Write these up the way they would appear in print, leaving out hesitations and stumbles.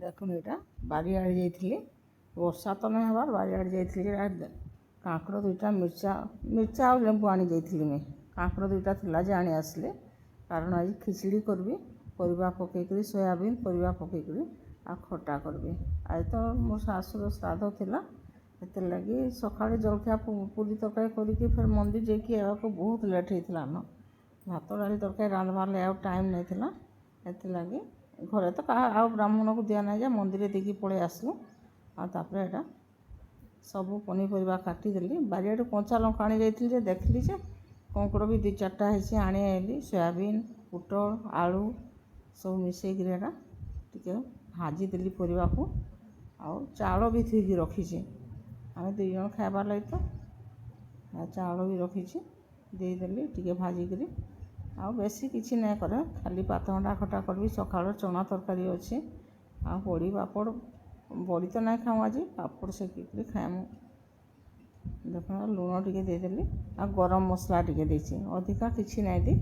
দেখুন এটা ବାରିଆଡ଼େ ଯାଇଥିଲି ବର୍ଷା ତ ନାଇଁ ହେବାର୍ ବାରିଆଡ଼େ ଯାଇଥିଲି କାଙ୍କଡ଼ ଦୁଇଟା ମିର୍ଚା ଆଉ ଲେମ୍ବୁ ଆଣି ଯାଇଥିଲି ମୁଇଁ କାଙ୍କଡ଼ ଦୁଇଟା ଥିଲା ଯେ ଆଣି ଆସିଲି କାରଣ ଆଜି ଖିଚଡ଼ି କରିବି ପରିବା ପକେଇକରି ସୋୟାବିନ୍ ପରିବା ପକେଇକରି ଆଉ ଖଟା କରିବି ଆଜି ତ ମୋ ଶାଶୁର ଶ୍ରାଦ୍ଧ ଥିଲା ସେଥିଲାଗି ସକାଳେ ଜଳଖିଆ ପୁରୀ ତରକାରୀ କରିକି ଫେର୍ ମନ୍ଦିର ଯାଇକି ଆଇବାକୁ ବହୁତ ଲେଟ୍ ହେଇଥିଲା ନ ଭାତ ଡାଲି ତରକାରୀ ରାନ୍ଧବାର୍ ଲାଗି ଆଉ ଟାଇମ୍ ନାଇଁଥିଲା ସେଥିଲାଗି ଘରେ ତ କାହା ଆଉ ବ୍ରାହ୍ମଣକୁ ଦିଆ ନାହିଁ ଯେ ମନ୍ଦିରରେ ଦେଇକି ପଳେଇ ଆସିଲୁ ଆଉ ତାପରେ ଏଇଟା ସବୁ ପନିପରିବା କାଟିଦେଲି ବାରିଆଡ଼ୁ କଞ୍ଚା ଲଙ୍କା ଆଣି ଯାଇଥିଲି ଯେ ଦେଖିଲି ଯେ କଙ୍କଡ଼ ବି 2-4ଟା ହେଇଛି ଆଣି ଆଇଲି ସୋୟାବିନ୍ ପୋଟଳ ଆଳୁ ସବୁ ମିଶେଇକିରି ଏଇଟା ଟିକେ ଭାଜିଦେଲି ପରିବାକୁ ଆଉ ଚାଉଳ ବି ଥୋଇକି ରଖିଛି ଆମେ 2 ଜଣ ଖାଇବାର୍ ଲାଗି ତ ଚାଉଳ ବି ରଖିଛି ଦେଇଦେଲି ଟିକେ ଭାଜିକିରି ଆଉ ବେଶୀ କିଛି ନାଇଁ କରେ ଖାଲି ପାତମଣ୍ଡା ଖଟା କରିବି ସକାଳର ଚଣା ତରକାରୀ ଅଛି ଆଉ ବଡ଼ି ପାପଡ଼ ବଡ଼ି ତ ନାଇଁ ଖାଉ ଆଜି ପାପଡ଼ ସେକିକିରି ଖାଇମୁ ଦେଖୁନ ଲୁଣ ଟିକେ ଦେଇଦେଲି ଆଉ ଗରମ ମସଲା ଟିକେ ଦେଇଛି ଅଧିକା କିଛି ନାଇଁ ଦି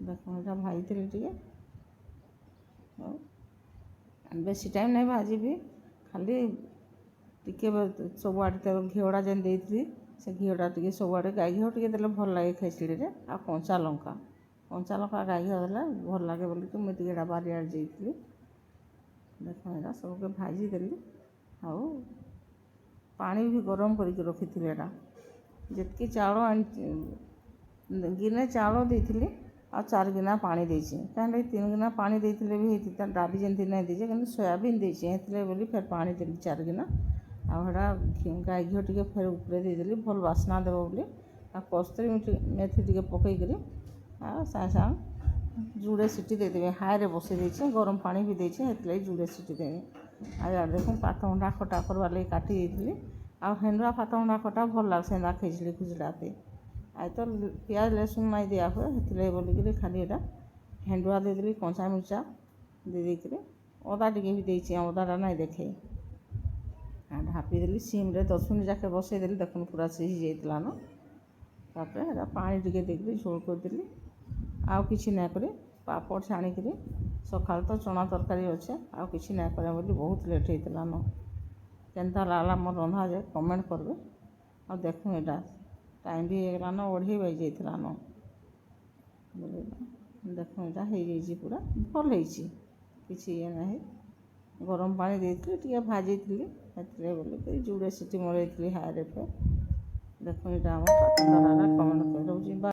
ଦେଖୁନ ଏଇଟା ଭାଜିଥିଲି ଟିକେ ବେଶୀ ଟାଇମ୍ ନାଇଁ ଭାଜିବି ଖାଲି ଟିକେ ସବୁଆଡ଼େ ଘିଅଟା ଯେନ୍ ଦେଇଥିଲି ସେ ଘିଅଟା ଟିକେ ସବୁଆଡ଼େ ଗାଈ ଘିଅ ଟିକେ ଦେଲେ ଭଲ ଲାଗେ ଖେଚଡ଼ିରେ ଆଉ କଞ୍ଚା ଲଙ୍କା ଗାଈ ଘିଅ ଦେଲେ ଭଲ ଲାଗେ ବୋଲିକି ମୁଇଁ ଟିକେ ଏଇଟା ବାରିଆଡ଼େ ଯାଇଥିଲି ଦେଖୁନ ଏଇଟା ସବୁକେ ଭାଜିଦେଲି ଆଉ ପାଣି ବି ଗରମ କରିକି ରଖିଥିଲି ଏଇଟା ଯେତିକି ଚାଉଳ ଗିନେ ଚାଉଳ ଦେଇଥିଲି ଆଉ 4 ଗିନା ପାଣି ଦେଇଛି କାହିଁକି 3 ଗିନା ପାଣି ଦେଇଥିଲେ ବି ହେଇଥିଲା ଡାଲି ଯେମିତି ନାଇଁ ଦେଇଛେ କିନ୍ତୁ ସୋୟାବିନ୍ ଦେଇଛି ହେଇଥିଲେ ବୋଲି ଫେର୍ ପାଣି ଦେଲି 4 ଗିନା ଆଉ ସେଟା ଗାଈ ଘିଅ ଟିକେ ଫେର୍ ଉପରେ ଦେଇଦେଲି ଭଲ ବାସ୍ନା ଦେବ ବୋଲି ଆଉ କସ୍ତୁରୀ ମେଥି ଟିକେ ପକେଇକରି ଆଉ ସାଙ୍ଗେ ସାଙ୍ଗେ ଯୁଡ଼େ ସିଟି ଦେଇଦେବି ହାଇରେ ବସେଇ ଦେଇଛି ଗରମ ପାଣି ବି ଦେଇଛି ସେଥିଲାଗି ଯୁଡ଼େ ସିଟି ଦେବି ଆଉ ଇଆଡ଼େ ଦେଖୁନ୍ ପାତମଣ୍ଡା ଖଟା କରବାର୍ ଲାଗି କାଟି ଦେଇଥିଲି ଆଉ ହେଣ୍ଡୁଆ ପାତମଣ୍ଡା ଖଟା ଭଲ ଲାଗ୍ସି ଏନ୍ତା ଖିଚଡ଼ି ଖୁଚଡ଼ାତେ ଆଉ ତ ପିଆଜ ଲେସୁନ୍ ନାଇଁ ଦିଆ ହୁଏ ସେଥିଲାଗି ବୋଲିକିରି ଖାଲି ଏଇଟା ହେଣ୍ଡୁଆ ଦେଇଦେଲି କଞ୍ଚା ମିର୍ଚା ଦେଇକରି ଅଦା ଟିକେ ବି ଦେଇଛି ଅଦାଟା ନାଇଁ ଦେଖେଇ ଢାପିଦେଲି ସିମ୍ରେ 10 ମିନିଟ୍ ଯାକେ ବସେଇଦେଲି ଦେଖୁନ୍ ପୁରା ସିଝି ଯାଇଥିଲା ନ ତାପରେ ଏଇଟା ପାଣି ଟିକେ ଦେଇକରି ଝୋଳ କରିଦେଲି ଆଉ କିଛି ନାଇଁ କରି ପାପଡ଼ ଛାଣିକିରି ସକାଳୁ ତ ଚଣା ତରକାରୀ ଅଛେ ଆଉ କିଛି ନାଇଁ କରିବା ବୋଲି ବହୁତ ଲେଟ୍ ହେଇଥିଲା ନ କେନ୍ତା ଲାଗଲା ମୋର ରନ୍ଧା ଯେ କମେଣ୍ଟ କରିବେ ଆଉ ଦେଖୁଁ ଏଇଟା ଟାଇମ୍ ବି ହେଇଗଲା ନ 2:30 ବାଜିଯାଇଥିଲା ନ ଦେଖୁଁ ଏଇଟା ହେଇଯାଇଛି ପୁରା ଭଲ ହେଇଛି କିଛି ଇଏ ନାହିଁ ଗରମ ପାଣି ଦେଇଥିଲି ଟିକେ ଭାଜିଥିଲି ସେଥିରେ ବୋଲିକିରି ଯୁଡ଼େ ସିଟି ମରେଇଥିଲି ହାଇରେ ଫେର୍ ଦେଖୁଁ ଏଇଟା ଆମର କମେଣ୍ଟ କରି ରହୁଛି।